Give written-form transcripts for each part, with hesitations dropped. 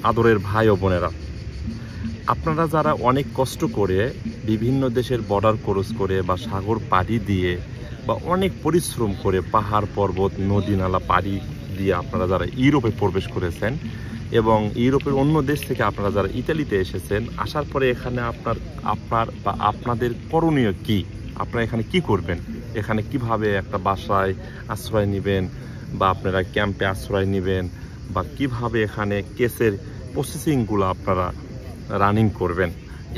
আদরের ভাই ও বোনেরা, আপনারা যারা অনেক কষ্ট করে বিভিন্ন দেশের বর্ডার ক্রস করে বা সাগর পাড়ি দিয়ে বা অনেক পরিশ্রম করে পাহাড় পর্বত নদী নালা পাড়ি দিয়ে আপনারা যারা ইউরোপে প্রবেশ করেছেন এবং ইউরোপের অন্য দেশ থেকে আপনারা যারা ইতালিতে এসেছেন, আসার পরে এখানে আপনাদের করণীয় কি? আপনারা এখানে কি করবেন? এখানে কিভাবে একটা বাসায় আশ্রয় নেবেন বা আপনারা ক্যাম্পে আশ্রয় নেবেন বা কিভাবে এখানে কেসের প্রসেসিংগুলো আপনারা রানিং করবেন,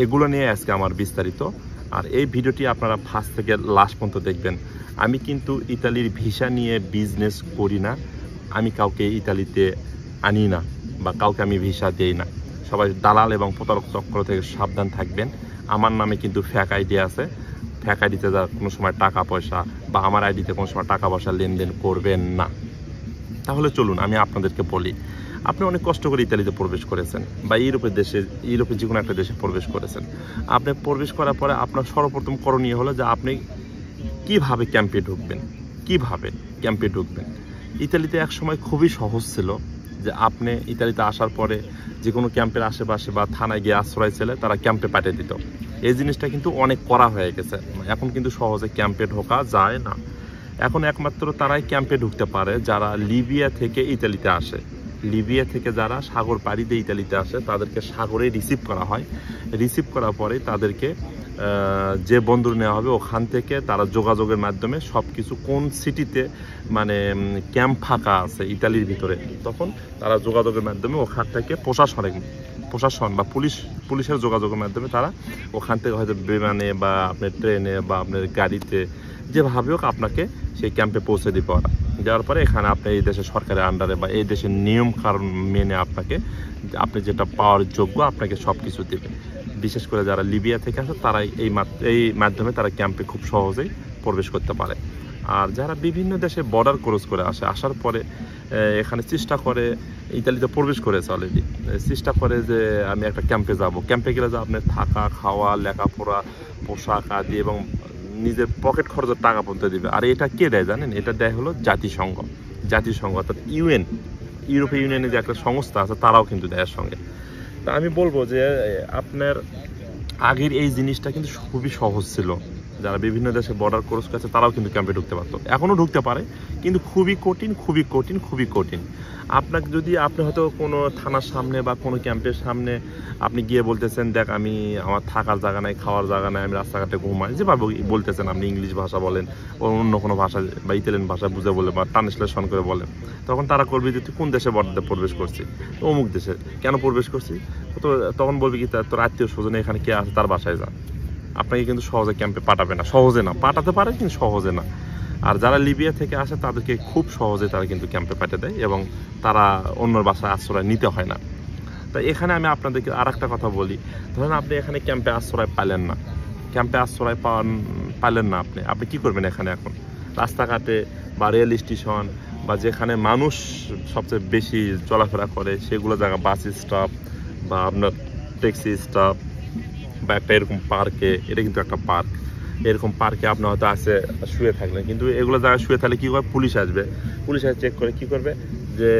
এগুলো নিয়ে আজকে আমার বিস্তারিত। আর এই ভিডিওটি আপনারা ফার্স্ট থেকে লাস্ট পর্যন্ত দেখবেন। আমি কিন্তু ইতালির ভিসা নিয়ে বিজনেস করি না, আমি কাউকে ইতালিতে আনি না বা কাউকে আমি ভিসা দেই না। সবাই দালাল এবং প্রতারক চক্র থেকে সাবধান থাকবেন। আমার নামে কিন্তু ফ্যাক আইডি আছে, ফ্যাক আইডিতে যা কোনো সময় টাকা পয়সা বা আমার আইডিতে কোনো সময় টাকা পয়সা লেনদেন করবেন না। তাহলে চলুন আমি আপনাদেরকে বলি, আপনি অনেক কষ্ট করে ইতালিতে প্রবেশ করেছেন বা ইউরোপের যে কোনো একটা দেশে প্রবেশ করেছেন। আপনি প্রবেশ করার পরে আপনার সর্বপ্রথম করণীয় হলো যে আপনি কিভাবে ক্যাম্পে ঢুকবেন। ইতালিতে এক সময় খুবই সহজ ছিল যে আপনি ইতালিতে আসার পরে যে কোনো ক্যাম্পের আশেপাশে বা থানায় গিয়ে আশ্রয় ছেলে তারা ক্যাম্পে পাঠিয়ে দিত। এই জিনিসটা কিন্তু অনেক করা হয়ে গেছে, এখন কিন্তু সহজে ক্যাম্পে ঢোকা যায় না। এখন একমাত্র তারাই ক্যাম্পে ঢুকতে পারে যারা লিবিয়া থেকে ইতালিতে আসে। লিবিয়া থেকে যারা সাগর পাড়ি দিয়ে ইতালিতে আসে তাদেরকে সাগরে রিসিভ করা হয়। রিসিভ করার পরে তাদেরকে যে বন্দর নেওয়া হবে ওখান থেকে তারা যোগাযোগের মাধ্যমে সব কিছু কোন সিটিতে মানে ক্যাম্প ফাঁকা আছে ইতালির ভিতরে, তখন তারা যোগাযোগের মাধ্যমে ওখান থেকে প্রশাসন বা পুলিশের যোগাযোগের মাধ্যমে তারা ওখান থেকে হয়তো বিমানে বা আপনার ট্রেনে বা আপনার গাড়িতে যেভাবে হোক আপনাকে সেই ক্যাম্পে পৌঁছে দিতে পারে। দেওয়ার পরে এখানে আপনি এই দেশের সরকারের আন্ডারে বা এই দেশের নিয়ম কারণ মেনে আপনি যেটা পাওয়ার যোগ্য আপনাকে সব কিছু দেবে। বিশেষ করে যারা লিবিয়া থেকে আসে তারা এই মাধ্যমে তারা ক্যাম্পে খুব সহজেই প্রবেশ করতে পারে। আর যারা বিভিন্ন দেশে বর্ডার ক্রস করে আসার পরে এখানে চেষ্টা করে, ইতালিতে প্রবেশ করেছে অলরেডি, চেষ্টা করে যে আমি একটা ক্যাম্পে যাব। ক্যাম্পে গেলে যে আপনার থাকা খাওয়া লেখাপড়া পোশাক আদি এবং নিজের পকেট খরচের টাকা পর্যন্ত দিবে। আর এটা কে দেয় জানেন? এটা দেয় হলো জাতিসংঘ অর্থাৎ ইউরোপীয় ইউনিয়নের যে একটা সংস্থা আছে তারাও কিন্তু দেয় সঙ্গে। তা আমি বলবো যে আপনার আগের এই জিনিসটা কিন্তু খুবই সহজ ছিল। যারা বিভিন্ন দেশে বর্ডার ক্রস করেছে তারাও কিন্তু ক্যাম্পে ঢুকতে পারতো, এখনও ঢুকতে পারে, কিন্তু খুবই কঠিন। আপনাকে যদি আপনি হয়তো কোনো থানার সামনে বা কোনো ক্যাম্পের সামনে আপনি গিয়ে বলতেছেন, দেখ আমার থাকার জায়গা নাই, খাওয়ার জায়গা নাই, আমি রাস্তাঘাটে ঘুমাই, যেভাবে বলতেছেন আপনি ইংলিশ ভাষা বলেন অন্য কোনো ভাষা বা ইতালিয়ান ভাষা বুঝে বলে বা ট্রান্সলেশন করে বলেন, তখন তারা করবে যে তুই কোন দেশে বর্ডারে প্রবেশ করছিস? অমুক দেশে। কেন প্রবেশ করছিস? তো তখন বলবে কি তোর আত্মীয় স্বজনে এখানে কে আছে তার বাসায় যা। আপনাকে কিন্তু সহজে ক্যাম্পে পাঠাবে না, পাঠাতে পারে কিন্তু সহজে না। আর যারা লিবিয়া থেকে আসে তাদেরকে খুব সহজে তারা কিন্তু ক্যাম্পে পাঠিয়ে দেয় এবং তারা অন্যর বাসায় আশ্রয় নিতে হয় না। তাই এখানে আমি আপনাদেরকে আর একটা কথা বলি, ধরেন আপনি এখানে ক্যাম্পে আশ্রয় পাইলেন না, আপনি কি করবেন এখানে? এখন রাস্তাঘাটে বা রেল স্টেশন বা যেখানে মানুষ সবচেয়ে বেশি চলাফেরা করে সেগুলো জায়গা, বাস স্টপ বা আপনার ট্যাক্সি স্টপ বা একটা এরকম পার্কে, এটা কিন্তু একটা পার্ক, এরকম পার্কে আপনি হয়তো আসে শুয়ে থাকলেন, কিন্তু এগুলো জায়গায় শুয়ে থাকলে কী করে? পুলিশ আসবে চেক করে কী করবে যে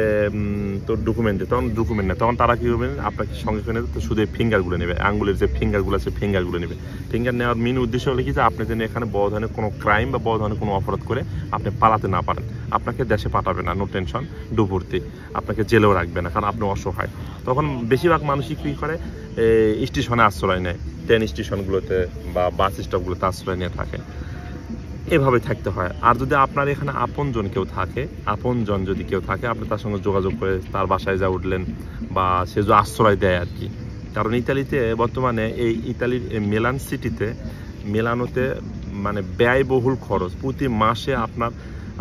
তোর ডকুমেন্ট দে, তখন ডকুমেন্ট নেই, তখন তারা কী করবে আপনাকে সঙ্গে করে নেবে, তো শুধু ফিঙ্গারগুলো নেবে, আঙ্গুলের যে ফিঙ্গারগুলো আছে ফিঙ্গারগুলো নেবে। ফিঙ্গার নেওয়ার মেন উদ্দেশ্য হলো কি যে আপনি যেন এখানে বড় ধরনের কোনো ক্রাইম বা বড় ধরনের কোনো অপরাধ করে আপনি পালাতে না পারেন। আপনাকে দেশে পাঠাবে না, নো টেনশন, ডুবুর্তি, আপনাকে জেলেও রাখবে না, কারণ আপনি অসহায়। তখন বেশিরভাগ মানুষই কী করে স্টেশনে আশ্রয় নেয়, ট্রেন স্টেশনগুলোতে বা বাস স্টপগুলোতে আশ্রয় নিয়ে থাকে। এভাবে থাকতে হয়। আর যদি আপনার এখানে আপনজন যদি কেউ থাকে আপনি তার সঙ্গে যোগাযোগ করে তার বাসায় যা উঠলেন বা সে যে আশ্রয় দেয় আর কি। কারণ ইতালিতে বর্তমানে ইতালির মিলান সিটিতে, মিলানোতে মানে ব্যয়বহুল খরচ, প্রতি মাসে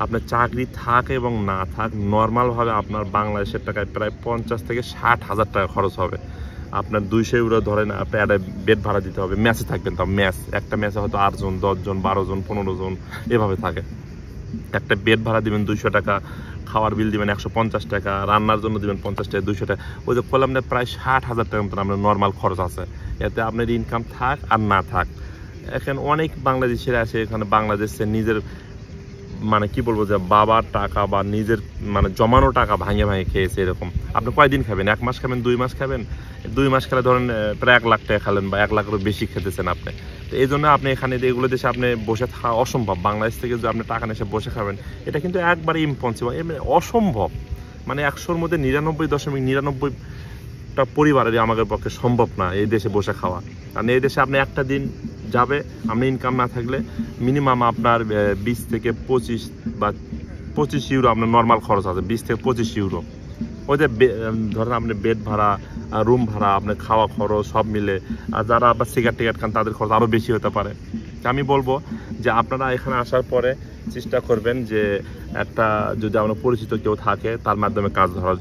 আপনার চাকরি থাক এবং না থাক নর্মালভাবে আপনার বাংলাদেশের টাকায় প্রায় 50 থেকে 60 হাজার টাকা খরচ হবে। আপনার 200 ইউরো ধরেন আপনি একটা বেড ভাড়া দিতে হবে, ম্যাচে থাকবেন, তাও একটা ম্যাচে হয়তো 8 জন 10 জন 12 জন 15 জন এভাবে থাকে। একটা বেড ভাড়া দিবেন 200 টাকা, খাওয়ার বিল দিবেন 150 টাকা, রান্নার জন্য দিবেন 50 টাকা 200 টাকা, ওই যে বললাম না প্রায় 60 হাজার টাকার মতন আপনার নর্মাল খরচ আছে। এতে আপনার ইনকাম থাক আর না থাক, এখন অনেক বাংলাদেশিরা আছে এখানে বাংলাদেশে নিজের মানে কি বলবো যে বাবার টাকা বা নিজের মানে জমানো টাকা ভাঙে ভাঙে খেয়েছে এরকম। আপনি কয়দিন খাবেন? 1 মাস খাবেন, 2 মাস খাবেন? 2 মাস খেলে ধরেন প্রায় 1 লাখ টাকা খেলেন বা 1 লাখেরও বেশি খেতেছেন আপনি। তো এই জন্য আপনি এখানে এগুলো দেশে আপনি বসে থাকা অসম্ভব। বাংলাদেশ থেকে যদি আপনি টাকা নিয়ে এসে বসে খাবেন, এটা কিন্তু একবারে ইম্পসিবল, অসম্ভব। মানে 100-র মধ্যে 99.99টা পরিবারেরই আমাদের পক্ষে সম্ভব না এই দেশে বসে খাওয়া। কারণ এই দেশে আপনি একটা দিন যাবে, আপনি ইনকাম না থাকলে মিনিমাম আপনার 20 থেকে 25 বা 25 ইউরো আপনার নর্মাল খরচ আছে, 20 থেকে 25 ইউরো। ওই যে ধরেন আপনি বেড ভাড়া, রুম ভাড়া, আপনার খাওয়া খরচ সব মিলে, আর যারা আবার সিগারেট টিকেট খান তাদের খরচ আরও বেশি হতে পারে। আমি বলবো যে আপনারা এখানে আসার পরে চেষ্টা করবেন যে একটা যদি আপনার পরিচিত কেউ থাকে তার মাধ্যমে কাজ ধরার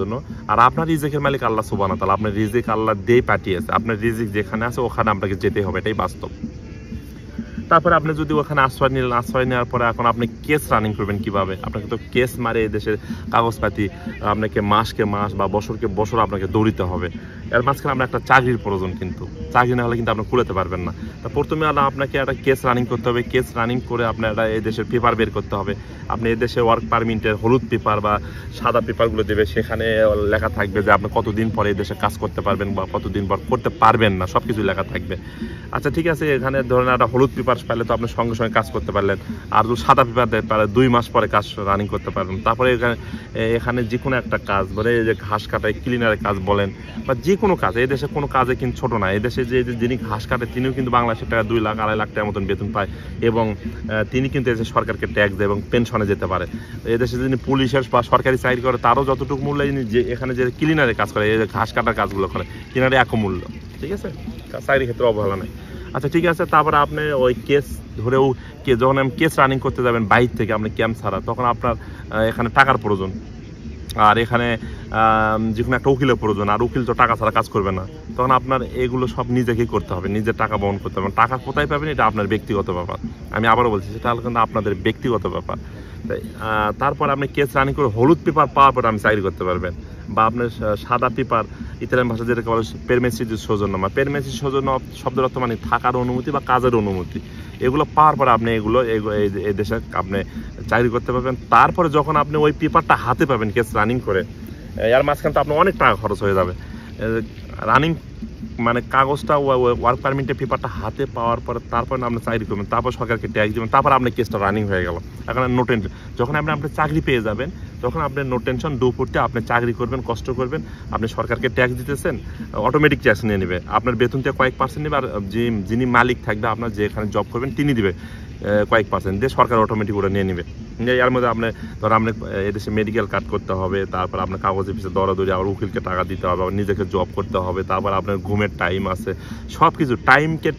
জন্য। আর আপনার রিজিকের মালিক আল্লাহ সুবহানাহু ওয়া তাআলা, আপনার রিজিক আল্লাহ দিয়েই পাঠিয়েছে। আপনার রিজিক যেখানে আছে ওখানে আপনাকে যেতে হবে, এটাই বাস্তব। তারপরে আপনি যদি ওখানে আশ্রয় নিলেন, আশ্রয় নেওয়ার পরে এখন আপনি কেস রানিং করবেন কিভাবে? আপনাকে তো কেস মারে এই দেশের কাগজপাতি, আপনাকে মাসকে মাস বা বছরকে বছর আপনাকে দৌড়িতে হবে। এর মাঝখানে আপনার একটা চাকরির প্রয়োজন, কিন্তু চাকরি না হলে কিন্তু আপনি কুলাতে পারবেন না। তা প্রথমে আপনাকে একটা কেস রানিং করতে হবে। কেস রানিং করে আপনার একটা এই দেশের পেপার বের করতে হবে। আপনি এই দেশে ওয়ার্ক পারমিটের হলুদ পেপার বা সাদা পেপারগুলো দেবে, সেখানে লেখা থাকবে যে আপনি কতদিন পরে এই দেশে কাজ করতে পারবেন বা কতদিন পর করতে পারবেন না, সব কিছু লেখা থাকবে। আচ্ছা ঠিক আছে, এখানে ধরেন একটা হলুদ পেপার পাইলে তো আপনি সঙ্গে সঙ্গে কাজ করতে পারলেন। আর যদি সাদা পেপার দেয় তাহলে 2 মাস পরে কাজ রানিং করতে পারবেন। তারপরে এখানে যে কোনো একটা কাজ, মানে এই যে ঘাস কাটায় ক্লিনারের কাজ বলেন বা যে কোনো কাজ, এই দেশে কোনো কাজে কিন্তু ছোটো না। এই দেশে যিনি ঘাস কাটে তিনিও কিন্তু বাংলাদেশের টাকা 2 লাখ 2.5 লাখ টাকার মতন বেতন পায়, এবং তিনি কিন্তু এসে সরকারকে ট্যাক্স দেয় এবং পেনশনে যেতে পারে। এই দেশে যিনি পুলিশের বা সরকারি চাকরি করে তারও যতটুকু মূল্য, যে এখানে যে ক্লিনারের কাজ করে, এই যে ঘাস কাটার কাজগুলো করে, ক্লিনারে একই মূল্য। ঠিক আছে, চাকরির ক্ষেত্রে অবহেলা নেই। আচ্ছা ঠিক আছে, তারপরে আপনি ওই কেস ধরেও যখন আমি কেস রানিং করতে যাবেন বাইর থেকে, আপনি ক্যাম্প ছাড়া, তখন আপনার এখানে টাকার প্রয়োজন। আর এখানে যে কোনো একটা উকিলের প্রয়োজন, আর উকিল তো টাকা ছাড়া কাজ করবে না। তখন আপনার এগুলো সব নিজেকেই করতে হবে, নিজের টাকা বহন করতে হবে। টাকা কোথায় পাবেন এটা আপনার ব্যক্তিগত ব্যাপার। আমি আবারও বলছি, সেটা কিন্তু আপনাদের ব্যক্তিগত ব্যাপার। তারপর আপনি কেস রানিং করে হলুদ পেপার পাওয়ার পরে আপনি চাকরি করতে পারবেন। বা আপনার সাদা পেপার, ইতালিয়ান ভাষা যেটাকে বলে পেরমেসি দি সৌজন্যমা। পেরমেসি সৌজন্য শব্দের অর্থ মানে থাকার অনুমতি বা কাজের অনুমতি। এগুলো পাওয়ার পরে আপনি এই দেশে আপনি চাকরি করতে পারবেন। তারপরে যখন আপনি ওই পেপারটা হাতে পাবেন কেস রানিং করে, এর মাঝখানে তো আপনার অনেক টাকা খরচ হয়ে যাবে। রানিং মানে কাগজটা, ওয়ার্ক পারমিটের পেপারটা হাতে পাওয়ার পরে তারপর আপনি চাকরি করবেন, তারপর সরকারকে ট্যাক্স দেবেন, তারপর আপনার কেসটা রানিং হয়ে গেল। এখন নো টেনশন, যখন আপনি চাকরি পেয়ে যাবেন তখন আপনার নো টেনশন, দুপুরতে আপনি চাকরি করবেন, কষ্ট করবেন, আপনি সরকারকে ট্যাক্স দিতেছেন, অটোমেটিক ট্যাক্স নিয়ে নেবে। আপনার বেতন থেকে কয়েক পার্সেন্ট নেবে, আর যিনি মালিক থাকবে আপনার যেখানে জব করবেন তিনি দিবে কয়েক পার্সেন্ট দিয়ে, সরকার অটোমেটিক ওরা নিয়ে নেবে। এর মধ্যে আপনি ধরো আপনি এদেশে মেডিকেল কার্ড করতে হবে, তারপর আপনার কাগজের পিছিয়ে দৌড়াদৌড়ি, আবার উকিলকে টাকা দিতে হবে, আবার নিজেকে জব করতে হবে, তারপর আপনার ঘুমের টাইম আছে, সব কিছু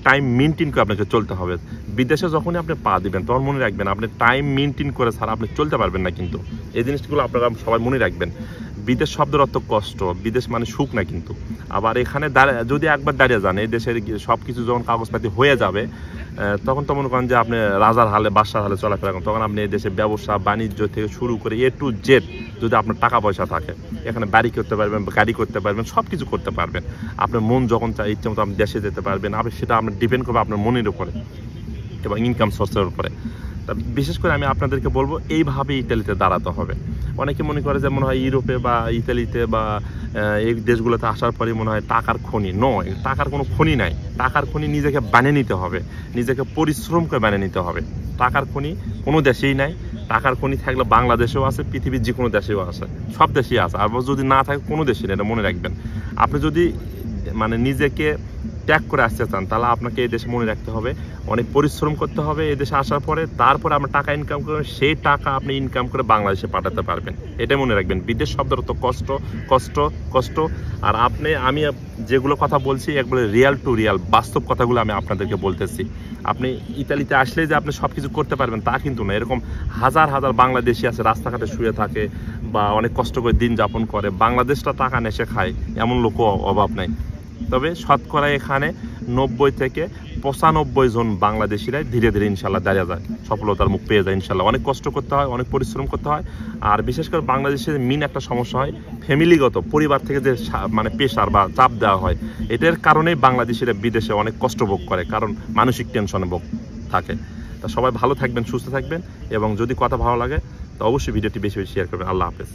টাইম মেনটেন করে আপনাকে চলতে হবে। বিদেশে যখনই আপনি পা দিবেন তখন মনে রাখবেন আপনি টাইম মেনটেন করে ছাড়া আপনি চলতে পারবেন না। কিন্তু এই জিনিসগুলো আপনারা সবাই মনে রাখবেন। বিদেশ শব্দের অর্থ কষ্ট, বিদেশ মানে সুখ না কিন্তু। আবার এখানে যদি একবার দাঁড়িয়ে যান, এই দেশের সব কিছু যখন কাগজপাতি হয়ে যাবে, তখন তো মনে করেন যে আপনি রাজার হালে বাদশার হালে চলাফেরা করেন। তখন আপনি এই দেশে ব্যবসা বাণিজ্য থেকে শুরু করে A to Z, যদি আপনার টাকা পয়সা থাকে, এখানে বাড়ি করতে পারবেন, গাড়ি করতে পারবেন, সব কিছু করতে পারবেন। আপনার মন যখন চাই ইচ্ছে মতো আপনি দেশে যেতে পারবেন। আপনি সেটা আপনার ডিপেন্ড করবে আপনার মনের উপরে এবং ইনকাম সোর্সের উপরে। তা বিশেষ করে আমি আপনাদেরকে বলবো এইভাবে ইতালিতে দাঁড়াতে হবে। অনেকে মনে করে যে মনে হয় ইউরোপে বা ইতালিতে বা এই দেশগুলোতে আসার পরে মনে হয় টাকার খনি। নয়, টাকার কোনো খনি নাই। টাকার খনি নিজেকে বানিয়ে নিতে হবে, নিজেকে পরিশ্রম করে বানিয়ে নিতে হবে। টাকার খনি কোনো দেশেই নাই। টাকার খনি থাকলে বাংলাদেশেও আছে, পৃথিবীর যে কোনো দেশেও আছে, সব দেশেই আছে। আর যদি না থাকে কোনো দেশে নেই, এটা মনে রাখবেন। আপনি যদি মানে নিজেকে ত্যাগ করে আসতে চান তাহলে আপনাকে এই দেশে মনে রাখতে হবে অনেক পরিশ্রম করতে হবে। এই দেশে আসার পরে তারপরে আপনার টাকা ইনকাম করবেন, সেই টাকা আপনি ইনকাম করে বাংলাদেশে পাঠাতে পারবেন। এটা মনে রাখবেন। বিদেশ শব্দের অর্থ কষ্ট, কষ্ট, কষ্ট। আর আমি যেগুলো কথা বলছি এগুলো রিয়াল টু রিয়াল, বাস্তব কথাগুলো আমি আপনাদেরকে বলতেছি। আপনি ইতালিতে আসলে যে আপনি সব কিছু করতে পারবেন তা কিন্তু না। এরকম হাজার হাজার বাংলাদেশি আছে রাস্তাঘাটে শুয়ে থাকে বা অনেক কষ্ট করে দিন যাপন করে, বাংলাদেশটা টাকা নেশে খায়, এমন লোকও অভাব নাই। তবে শতকরা এখানে 90 থেকে 95 জন বাংলাদেশিরাই ধীরে ধীরে ইনশাল্লাহ দাঁড়িয়ে যায়, সফলতার মুখ পেয়ে যায় ইনশাল্লাহ। অনেক কষ্ট করতে হয়, অনেক পরিশ্রম করতে হয়। আর বিশেষ করে বাংলাদেশের মেন একটা সমস্যা হয় ফ্যামিলিগত, পরিবার থেকে যে মানে প্রেশার বা চাপ দেওয়া হয়, এটার কারণেই বাংলাদেশিরা বিদেশে অনেক কষ্ট ভোগ করে, কারণ মানসিক টেনশনে ভোগ থাকে। তা সবাই ভালো থাকবেন, সুস্থ থাকবেন, এবং যদি কথা ভালো লাগে তো অবশ্যই ভিডিওটি বেশি বেশি শেয়ার করবেন। আল্লাহ হাফেজ।